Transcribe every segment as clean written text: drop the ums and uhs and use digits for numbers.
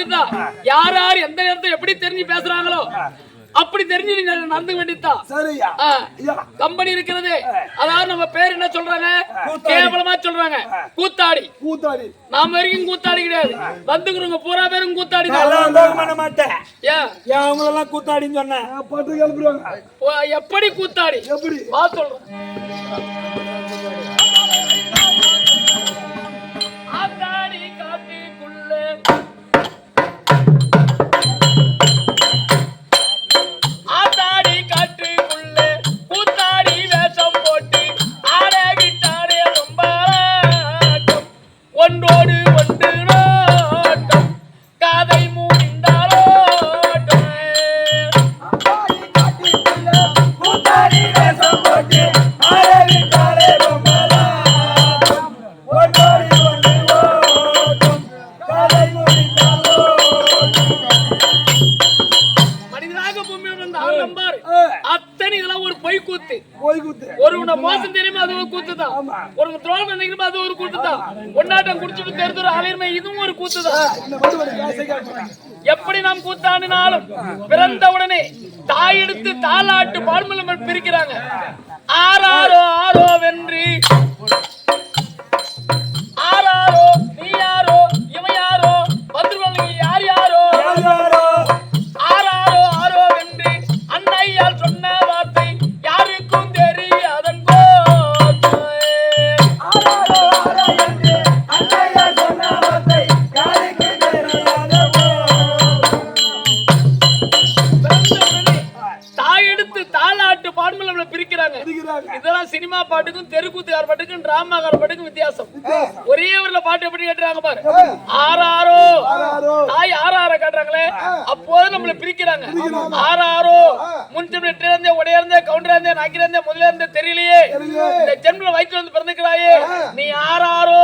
இருந்தா யார் யார் எந்த நேரத்தை எப்படி தெரிஞ்சு பேசுறாங்களோ அப்படி தெரிஞ்சு நீங்க நடந்து வேண்டியதுதான். சரியா கம்பெனி இருக்கிறது. அதாவது நம்ம பேர் என்ன சொல்றாங்க? கேவலமா சொல்றாங்க கூத்தாடி. கூத்தாடி நாம வரைக்கும் கூத்தாடி கிடையாது. வந்துக்கிறவங்க பூரா பேரும் கூத்தாடி பண்ண மாட்டேன். ஏன் அவங்கள எல்லாம் கூத்தாடின்னு சொன்னேன். பட்டு கிளம்புறாங்க. எப்படி கூத்தாடி? எப்படி வா சொல்றேன். ஆத்தாடி காட்டுக்குள்ளே ஒன்றோடு ஒன்று நாட்டம் காதை மூடிந்தாலோ கூத்தாடி வேஷம் போட்டு ஆரவிட்டாரே பொம்மலாட்டம் ஒன்றோடு ஒன்று ஓட்டம் காதை மூடிந்தாலோ. மனிதனாக பூமியில் வந்த ஆள் நம்பாரு அத்தனை இதெல்லாம் ஒரு பொய் கூத்து. ஒரு மோசம் தெரியுமா அது ஒரு கூத்து தான். ஒரு துரோகம் நினைக்கிறோம் அது ஒரு கூத்து தான். கொண்டாட்டம் குடிச்சுட்டு தெரிஞ்ச ஆளுமை இதுவும் ஒரு கூத்து தான். எப்படி நாம் கூத்தாடினாலும் பிறந்த உடனே தாய் எடுத்து தாலாட்டு பால்மலம் பிரிக்கிறாங்க. ஆராரோ ஆரோ வென்று ஆராரோ நீ யாரோ இவன் யாரோ வந்துருவாங்க யார் யாரோ ஆராரோ ஆரோ வென்று அன்னையால் சொன்ன வார்த்தை யாருக்கும் தெரியாதன் தாலாட்டு பாடல்களை பிரிக்கிறாங்க. இதெல்லாம் சினிமா பாட்டுக்கும் தெருக்கூத்துக்கார பாட்டுக்கும் டிராமாக்கார பாட்டுக்கும் வித்தியாசம். ஒரே ஊர்ல பாட்டு எப்படி கேட்டுறாங்க பாரு. ஆறாரோ தாய் ஆறார காட்டுறாங்களே அப்போது நம்மள பிரிக்கிறாங்க. ஆறாரோ முன்சிபல் இருந்தே உடைய இருந்தே கவுண்டரா இருந்தே நாக்கிர இருந்தே முதல்ல இருந்தே தெரியலையே இந்த ஜென்மல வயிற்றுல வந்து பிறந்துக்கிறாயே நீ ஆறாரோ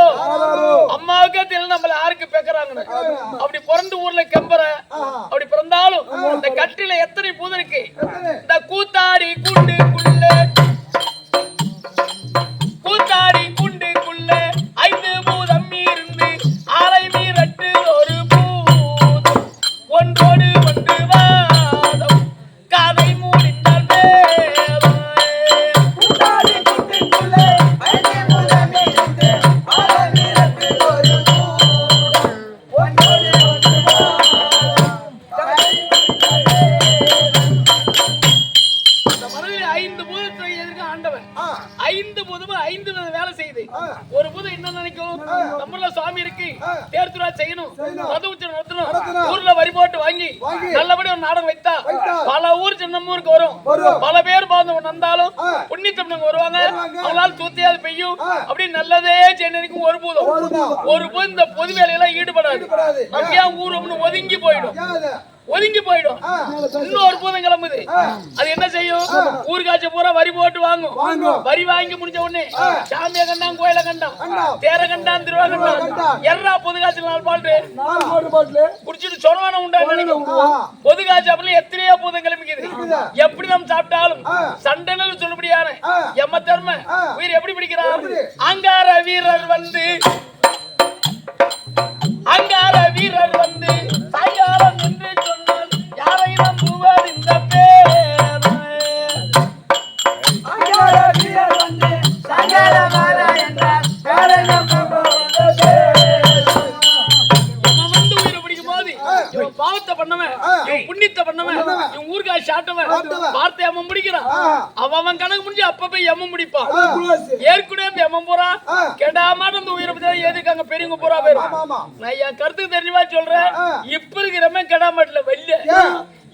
அம்மாவுக்கே தெரியல நம்மள யாருக்கு பேக்குறாங்கன்னு. அப்படி பிறந்து ஊர்ல கெம்பற அப்படி பிறந்தாலும் இந்த கட்டில எத்தனை பூதம் இருக்கு. இந்த கூத்தாடி குண்டுக்குள்ள கூத்தாடி குண்டுக்குள்ள 5 பூதம் இருந்து ஆலை மீறட்டு ஒரு பூதம் ஒன்றோடு ஒன்று வாதம் காதை மூடிந்தால் வேதம். கூத்தாடி குண்டுக்குள்ள 5 பூதம் இருந்து ஆலை மீறட்டு ஒரு பூதம் ஒன்றோடு ஒன்று வாதம் காதை மூடிந்தால் வேதம். இந்த மனதில் 5 பூதத்தை எதிர்க்க ஆண்டவன் 5 பூதமும் 5 வேலை செய்யுது. ஒரு பூதம் என்ன நினைக்கும் நம்மள சாமி இருக்கு தேர்த்துரா செய்யணும் மதுவுச்சு நடத்தணும் ஊர்ல வரி போட்டு வாங்கி நல்லபடி ஒரு நாடகம் வைத்தா பல ஊர் சின்ன ஊருக்கு வரும். பல பேர் பாந்து வந்தாலும் புண்ணியத்தமிழங்க வருவாங்க. அவங்களால தூத்தியாது பெய்யும். அப்படி நல்லதே செய்யணும். ஒரு பூதம் இந்த பொது வேலையெல்லாம் ஈடுபடாது. அப்படியே ஊர் ஒதுங்கி போயிடும். இன்னொரு பூதம் கிளம்புது. அது என்ன செய்யும்? ஊர்காட்சி பூரா வரி போட்டு வாங்கும். வரி வாங்கி முடிஞ்ச உடனே சாமிய கண்டான் கோயில கண்டான் தேர கண்டான் திருவா கண்டான் எர்ரா பொதுகாட்சி 4 பாட்டு குடிச்சிட்டு சொரவான உண்டா நினைக்கும். பொதுகாட்சி அப்படி எத்தனையோ பூதம் கிளம்பிக்குது. எப்படி நம்ம சாப்பிட்டாலும் சண்டைன்னு சொல்லுபடியான எம்ம தர்ம உயிர் எப்படி பிடிக்கிறார்? அங்கார வீரர் வந்து சாயாரம் என்று சொன்னால் யாரை நம்புவார் இந்த பேர்? அங்கார வீரர் வந்து சாயாரமான என்றால் யாரை நம்புவார் இந்த பேர்? வந்து உயிரை பிடிக்கும் போது இவன் பாவத்தை பண்ணவன் இவன் புண்ணியத்தை பண்ணவன் இவன் ஊர்காய் சாட்டவன் வார்த்தை அவன் முடிக்கிறான். அவன் கணக்கு முடிஞ்சு அப்ப எம்ம முடிப்பான். ஏற்கனவே அந்த எம்மன் போறா கெடாம அந்த உயிரை பத்தி எதுக்கு அங்க பெரியவங்க போறா போயிரும். நான் என் கருத்துக்கு தெரிஞ்சவா சொல்றேன். இப்ப இருக்கிறவன் கெடாமட்டல வெளில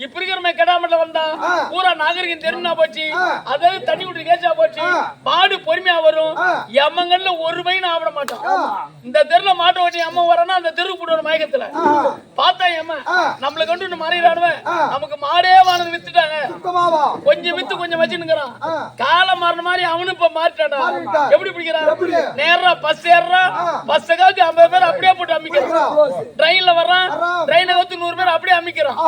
இப்ப இருக்கிற கெடாமட்டல வந்தா பூரா நாகரிகம் தெரிஞ்சா போச்சு. அதாவது தண்ணி விட்டு கேச்சா போச்சு. பாடு பொறுமையா வரும். எம்மங்கள்ல ஒரு பையன் ஆவிட மாட்டான். இந்த தெருல மாட்ட வச்சு அம்மா வரனா அந்த தெருக்கு போடுற மயக்கத்துல பார்த்தா ஏமா நம்மள கொண்டு மறையிறாடுவேன். நமக்கு மாடே வானது வித்துட்டாங்க. கொஞ்சம் வித்து கொஞ்சம் வச்சுன்னுக்கிறான். காலம் மாறின மாதிரி அவனு இப்ப மாறிட்டாடா. எப்படி பிடிக்கிறான்? நேரா பஸ் ஏறா பஸ்ஸுக்காக 50 பேர் அப்படியே போட்டு அமைக்கிறான். ட்ரெயின்ல வர்றான். ட்ரெயினை வச்சு 100 பேர் அப்படியே அமைக்கிறான்.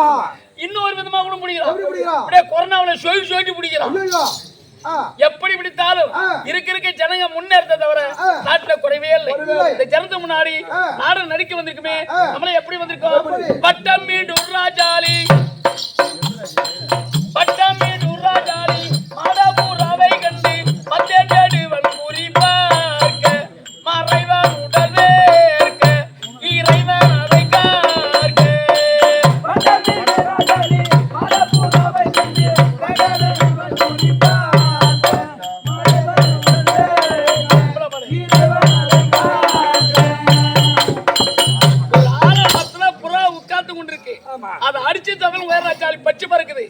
இன்னொரு விதமா கூட பிடிக்கிறான். அப்படியே கொரோனாவில சொல்லி பிடிக்கிறான். எப்படி பிடித்தாலும் இருக்க ஜனங்க முன்னேறத தவிர நாட்டுல குறைவே இல்லை. இந்த ஜனத்து முன்னாடி நாடு நடிக்க வந்திருக்குமே, நம்மள எப்படி வந்திருக்கோம்? பட்டம் மீண்டும் ராஜாலி, பட்டம் மீண்டும் ராஜாலி, மாடாபூராவை கண்டு மத்தேடுவன் குறி பார்க்க, மறைவான் உடல் வேர்க்க, இறைவன் அதை கார்க்க. மாடாபூராவை கண்டு மத்தேடுவன் குறி பார்க்க, மறைவான் உடல் வேர்க்க, இறைவன் அதை கார்க்க. ஒரு ஆளை மரத்துல புறா உட்கார்ந்து கொண்டிருக்கு. அதை அடிச்சு தமிழ் உயர்ராஜாலி பச்சு பறக்குது.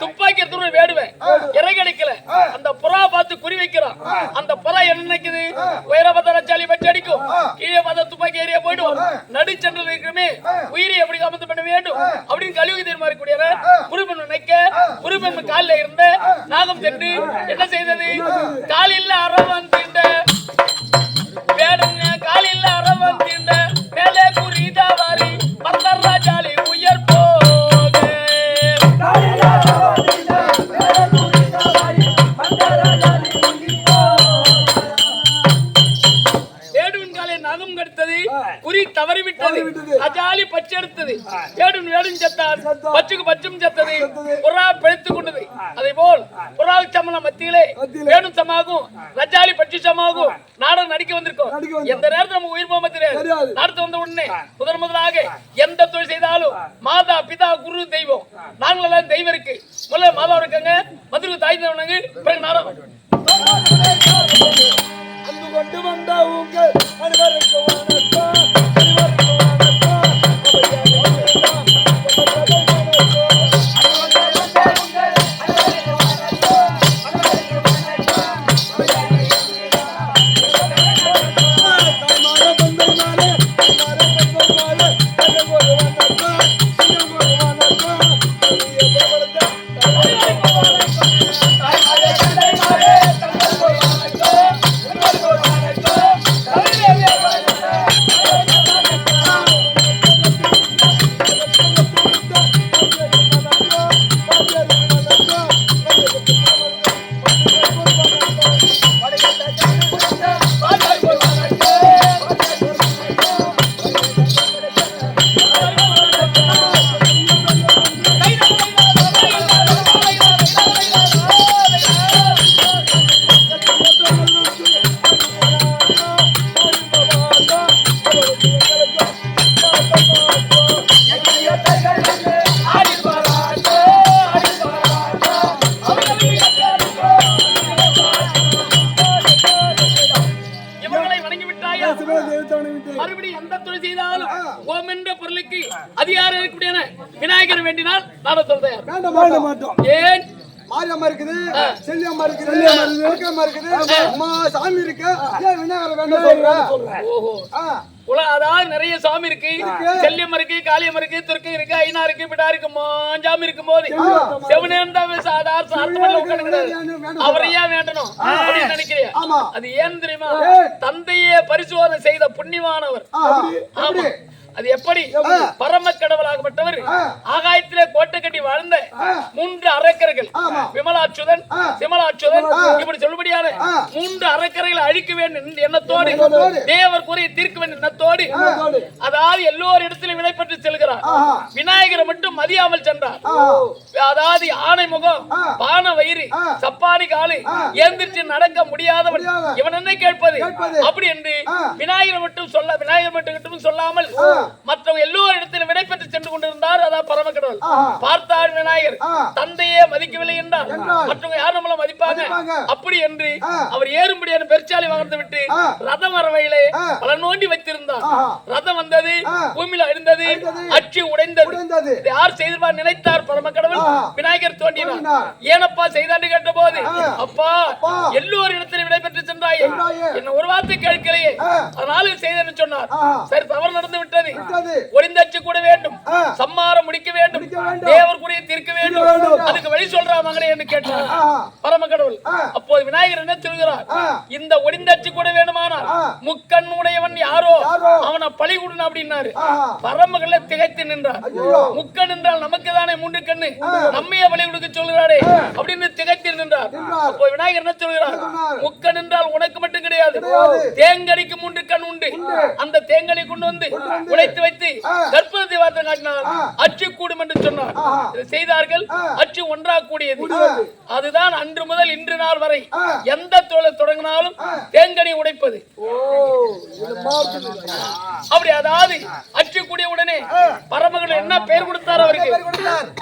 துப்பாக்கி எடுத்து வேடுவேன், இறை கிடைக்கல. அந்த புறா பார்த்து குறி வைக்கிறான். அந்த புறா என்ன நினைக்குது? உயரபதராஜாலி பச்சு அடிக்கும், கீழே பார்த்த துப்பாக்கி ஏரியா போயிடும். நடுச்சென்று இருக்கிறமே உயிரை எப்படி காமத்து பண்ண வேண்டும் அப்படின்னு கழிவு தீர்மானிக்கூடிய குருபன் நினைக்க, குருபன் காலில் இருந்த நாகம் சென்று என்ன செய்தது? காலில் அரவன் தீண்ட வேடுங்க, காலில் அரவன் தீண்ட மேலே குறிதாவாரி மந்தராஜாலி உயர் போக. வேடுவின் காலை நகம் கடித்தது, குறி தவறிவிட்டது. ராஜாலி பச்சை எடுத்தது, வேடுவின் வேடும் செத்தார், பச்சுக்கு பச்சும் செத்தது. புறா பிழைத்துக் கொண்டது. அதே போல் புறா சமண மத்தியிலே வேடும் சமாகும், ரஜாலி பட்சி சமாகும். நாடகம் நடிக்க வந்திருக்கோம். எந்த நேரத்தில் நம்ம உயிர் போக தெரியாது. நாடத்து வந்த உடனே முதலாக எந்த தொழில் செய்தாலும் மாதா பிதா குரு தெய்வம், நாங்கள் எல்லாம் தெய்வம் இருக்கு. முதல்ல மாதா இருக்காங்க, மதுரை தாய் தேவனாங்க, பிறகு நாடகம். அன்பு கொண்டு வந்த உங்கள் அனைவருக்கு வணக்கம், அனைவருக்கு வணக்கம். மறுபடியும் எந்த தொழில் செய்தாலும் ஓம் என்ற பொருளுக்கு அதிகாரம் இருக்கக்கூடிய விநாயகர் வேண்டினால் நான் சொல்றேன். ஏன் மாரியம்மா இருக்குது, செல்லியம்மா இருக்குது, முருகம்மா இருக்குது, அம்மா சாமி இருக்கு, ஏன் விநாயகர் வேண்டாம் சொல்றேன்? ஓஹோ, அதாவது நிறைய சாமி இருக்கு, செல்லியம் இருக்கு, காளியம் இருக்கு, துர்க்கை இருக்கு, ஐநா இருக்கு, பிடா இருக்கு, மாஞ்சாமி இருக்கும் போது அவரையா வேண்டணும் அப்படின்னு நினைக்கிறேன். அது ஏன் தெரியுமா? தந்தையே பரிசோதனை செய்த புண்ணியமானவர். ஆமா, அது எப்படி? பரம கடவுளாகப்பட்டவர் ஆகாயத்திலே கோட்டை கட்டி வாழ்ந்த 3 அரக்கர்கள், விமலாச்சுதன், சிமலாச்சுதன், இப்படி சொல்லும்படியான 3 அரக்கர்களை அழிக்க வேண்டும் எண்ணத்தோடு, தேவர் குறையை தீர்க்க வேண்டும் எண்ணத்தோடு, அதாவது எல்லோரு இடத்திலும் விடை பெற்று செல்கிறார். விநாயகரை மட்டும் மதியாமல் சென்றார். அதாவது ஆணை முகம், பான வயிறு, சப்பானி காலு, ஏந்திரிச்சு நடக்க முடியாதவன், இவன் என்ன கேட்பது அப்படி என்று விநாயகரை மட்டும் சொல்லாமல் மற்றவங்க எல்லோரும் இடத்தில் விடை பெற்று சென்று கொண்டிருந்தார். அதான் பரம கடவுள். பார்த்தார் விநாயகர் தந்தையே மதிக்கவில்லை என்றார், மற்றவங்க யார் நம்மள மதிப்பாங்க அப்படி என்று அவர் ஏறும்படியான பெருச்சாலை வாங்கி விட்டு ரதம் வரவையிலே பல நோண்டி வைத்திருந்தார். ரதம் வந்தது, பூமியில அழிந்தது, அச்சு உடைந்தது. யார் செய்திருப்பார் நினைத்தார் பரம கடவுள். விநாயகர் தோன்றினார். ஏனப்பா செய்தாண்டு கேட்ட போது, அப்பா எல்லோரும் இடத்தில் விடை பெற்று சென்றாயே, என்ன ஒரு வார்த்தை கேட்கலையே, அதனால செய்தேன்னு சொன்னார். சரி, தவறு நடந்து விட்டது, ஒளிந்தச்சு கூட வேண்டும், சம்மாரம் முடிக்க வேண்டும், தேவர் குறையை தீர்க்க வேண்டும். அதுக்கு வழி சொல்றா மகனே என்று கேட்டார் பரம கடவுள். அப்போது விநாயகர் என்ன சொல்கிறார்? இந்த ஒளிந்தச்சு கூட வேணுமானால் முக்கண் உடையவன் யாரோ அவனை பழி கொடுன அப்படின்னாரு. பரமகல்ல திகைத்து நின்றார். முக்கண் என்றால் நமக்கு தானே மூன்று கண்ணு, நம்மையே பழி கொடுக்க சொல்கிறாரே அப்படின்னு திகைத்து நின்றார். அப்போ விநாயகர் என்ன சொல்கிறார்? முக்கண் என்றால் உனக்கு மட்டும் கிடையாது, தேங்கடிக்கு மூன்று கண் உண்டு. அந்த தேங்கலை கொண்டு வந்து உடைத்து வைத்து கற்பூரத்தை வார்த்தை காட்டினார். அச்சு கூடும் என்று சொன்னார். இதை செய்தார்கள். அச்சு ஒன்றாக கூடியது. அதுதான் அன்று முதல் இன்று நாள் வரை எந்த தொழில் தொடங்கினாலும் தேங்கனி உடைப்பது. அப்படி அதாவது அச்சு கூடிய உடனே பரமகள் என்ன பெயர் கொடுத்தார் அவருக்கு?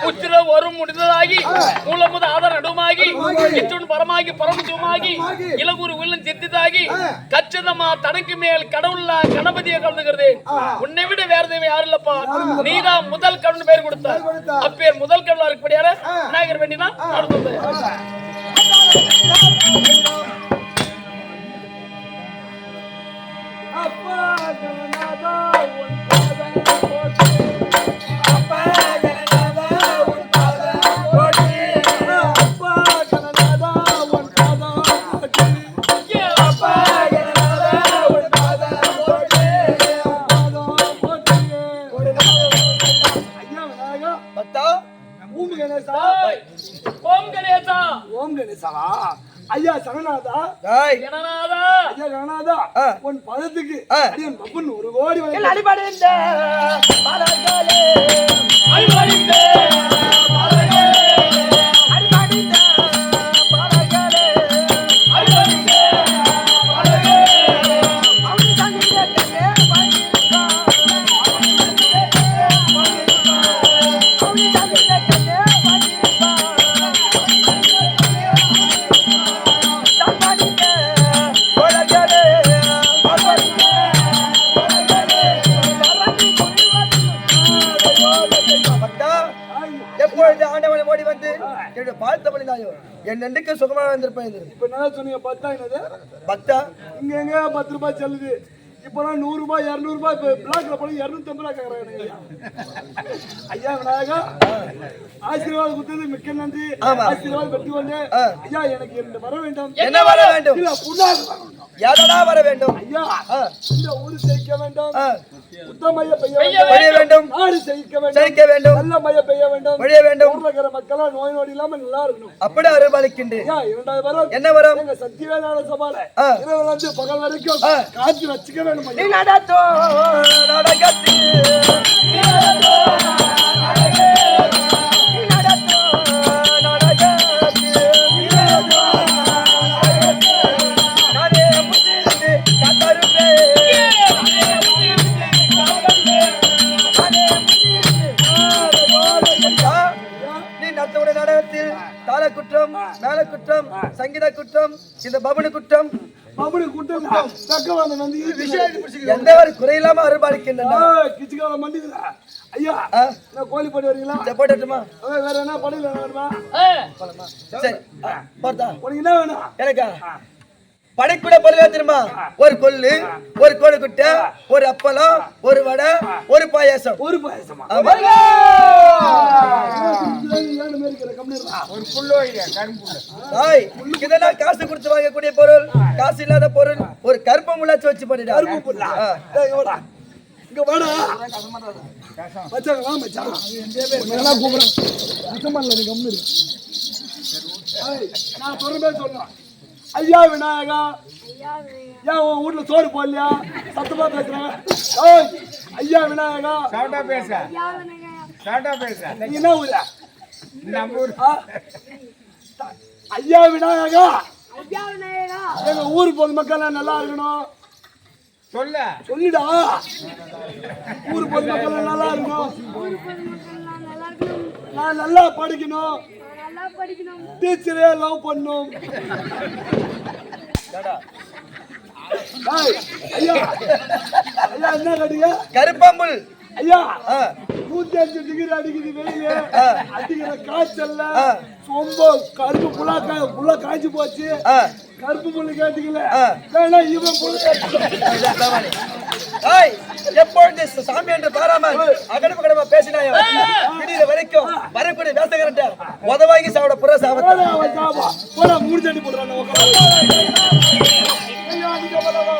உச்சில வரும் முடிந்ததாகி மூலமுத ஆதார நடுமாகி இத்துடன் பரமாகி பரமசுமாகி இலகுரு உள்ளம் சித்திதாகி கச்சிதமா தனக்கு மேல் கடவுளா கணபதியை கலந்துகிறது. உன்னை விட வேற தெய்வம் யாரும் இல்லப்பா, நீதான் முதல் கடவுள் பெயர் கொடுத்தார். அப்பேர் முதல் கடவுளா இருக்கபடியால விநாயகர் வேண்டினா ஐயா சரணாதா, ஐயா கணநாதா, உன் பதத்துக்கு ஒரு கோடி அடிபடிந்த என்னக்கு சுகமா வந்திருப்பேன். இப்ப என்ன சொன்னீங்க? பத்தா என்னது பக்தா? இங்க எங்க 10 ரூபாய் செல்லுது. இப்பெல்லாம் 100 ரூபாய் 200 ரூபாய் பிளாக்ல போய் 250 ரூபாய் கேக்குறாங்க. ஐயா விநாயகா, ஆசீர்வாதம் கொடுத்தது மிக்க நன்றி. ஆசீர்வாதம் பெற்று கொண்டு ஐயா எனக்கு 2 வர வேண்டும். என்ன வர வேண்டும்? இல்ல புண்ணாக யாரடா வர வேண்டும்? ஐயா இந்த ஊரு செய்ய வேண்டும், உத்தமைய பெய்ய வேண்டும், நாடு செய்ய வேண்டும், நல்ல மழை பெய்ய வேண்டும், பெய்ய வேண்டும். ஊர்ல இருக்கிற மக்கள் நோய் நொடி இல்லாம நல்லா இருக்கணும். அப்படி அருள்பாலிக்கின்றேன். ஐயா 2வது வரம் என்ன வரம்? எங்க சத்தியவேலான சபால இரவு வந்து பகல் வரைக்கும் காட்சி வச்சுக்க வேண்டும். நீ நடத்தோ நடக்கத்து நாடகத்தில் தாள குற்றம், மேல குற்றம், சங்கீத குற்றம், இந்த பபனு குற்றம், எந்த ஒரு குறையில்லாம அருள்பாலிக்கின்றன. ஐயா கோழி போட்டு வரீங்களா? போட்டுமா? வேற என்ன படையில சரி பார்த்தா உனக்கு என்ன வேணும்? எனக்கா படைக்கூட பொருளா தெரியுமா? ஒரு கொள்ளு, ஒரு கோழி குட்டை, ஒரு அப்பளம், ஒரு வடை, ஒரு பாயாசம். ஒரு பாயாசமா? இதெல்லாம் காசு கொடுத்து வாங்கக்கூடிய பொருள், காசு இல்லாத பொருள். ஒரு கருப்பம் முள்ளாச்சு வச்சு பண்ணிடா. இங்க வாடா மச்சான், வா மச்சான். நான் கூப்பிடுறேன் மச்சான், நீ கம்மி இரு. நான் சொல்றே சொல்லலாம். ஐயா விநாயகா, ஏன் உன் வீட்டுல சோறு போடலையா? சத்தமா பேசுறேன். ஐயா விநாயகா, நீ என்ன ஊரா? ஐயா விநாயகா, எங்க ஊர் பொதுமக்கள் நல்லா இருக்கணும். சொல்லிடா. ஊர் பொதுமக்கள் நல்லா இருக்கணும். நான் நல்லா படிக்கணும். டீச்சரே லவ் பண்ணும். ஐயா ஐயா என்ன கடிங்க? கருப்பம்புல். ஐயா 105 டிகிரி அடிக்குது வெயில. அடிக்கிற காய்ச்சல்ல ரொம்ப கருப்பு புல்லா காய்ச்சி போச்சு. கருப்பு புல்லு கேட்டீங்கல்ல, வேணா இவன் புல்லு எப்பொழுது சாமி என்று பாராமல் அகடம கடமை பேசினாயோ விடிய வரைக்கும் வரக்கூடிய வேசகரட்ட உதவாங்கி சாப்பிட புற சாப்பிட போடா, அவன் சாப்பா. போடா, மூணு சட்டி போடுறான், நான் உட்கார்ந்து. ஐயா, நீங்க போடவா,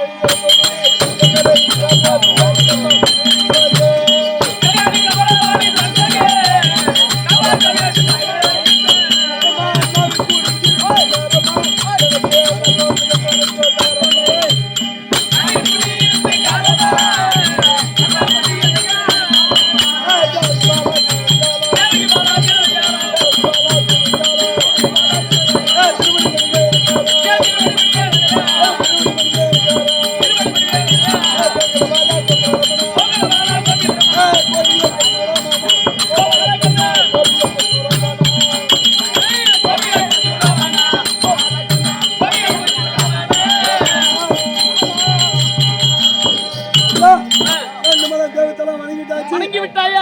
வணங்கி விட்டாயா?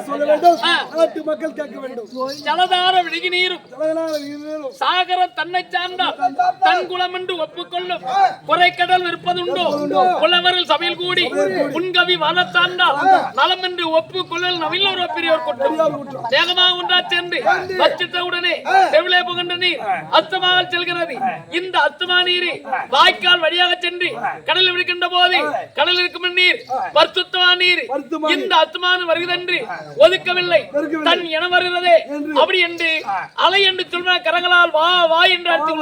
சொல்ல வேண்டும், நாட்டு மக்கள் கேட்க வேண்டும். ஜலதார விழுகி நீரும் சாகர தன்னை சார்ந்தால் தன் குலம் என்று ஒப்புக்கொள்ளும் குறைக்கடல் இருப்பதுண்டோ புலவரில் சபையில் கூடி உன்கவி வாழத்தாண்டால் நலம் என்று ஒப்புக்கொள்ளல் நவில்லோர் பெரியோர் கொட்டும் வேகமாக ஒன்றா சென்று வச்சித்தவுடனே செவிலே புகன்ற நீர் அஸ்தமாக செல்கிறது. இந்த அஸ்தமா நீரை வாய்க்கால் வழியாக சென்று கடலில் விடுகின்ற போது கடலில் இருக்கும் நீர் பரிசுத்தமான நீர். இந்த அஸ்தமான வருகிறதென்று ஒதுக்கவில்லை, தன் என வருகிறதே அப்படி என்று அலை என்று சொல்ற கரங்களால் வா வா என்று அர்த்தம்.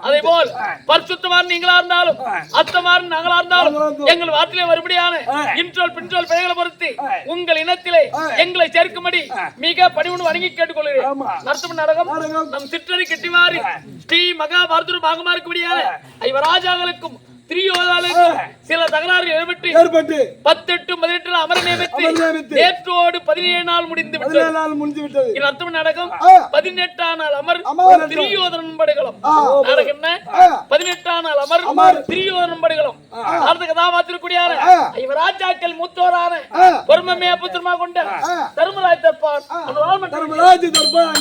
அதே போல் பரிசுத்தமான நீங்களா இருந்தாலும் அஸ்தமான நாங்களா இருந்தாலும் எங்கள் வார்த்தையிலே வரும்படியான இன்றோல் பின்றோல் பெயர்களை பொறுத்து உங்கள் இனத்திலே எங்களை சேர்க்கும்படி மிக பணிவுடன் வணங்கி கேட்டுக்கொள்கிறேன். நரசிம்ம நாடகம் நம் சிற்றறி கெட்டிமாறி ஸ்ரீ மகாபாரதூர் பாகமா இருக்கும்படியான ஐவராஜாக்களுக்கும் திரியோதாளுக்கும் சில தகராறு ஏற்பட்டு 18 அமர நியமித்து நேற்றோடு 17 நாள் முடிந்து விட்டது. இது அர்த்தம் நாடகம் 18ஆம் நாள் அமர் திரியோதனன் படைகளும் நாடகம் என்ன 18ஆம் நாள் அமர் திரியோதனன் படைகளும் அடுத்த கதாபாத்திரக்கூடியான ஐவராஜாக்கள் மூத்தோரான பொறுமையா புத்திரமா கொண்ட தர்மராஜ் தர்பான் தர்மராஜ் தர்பான்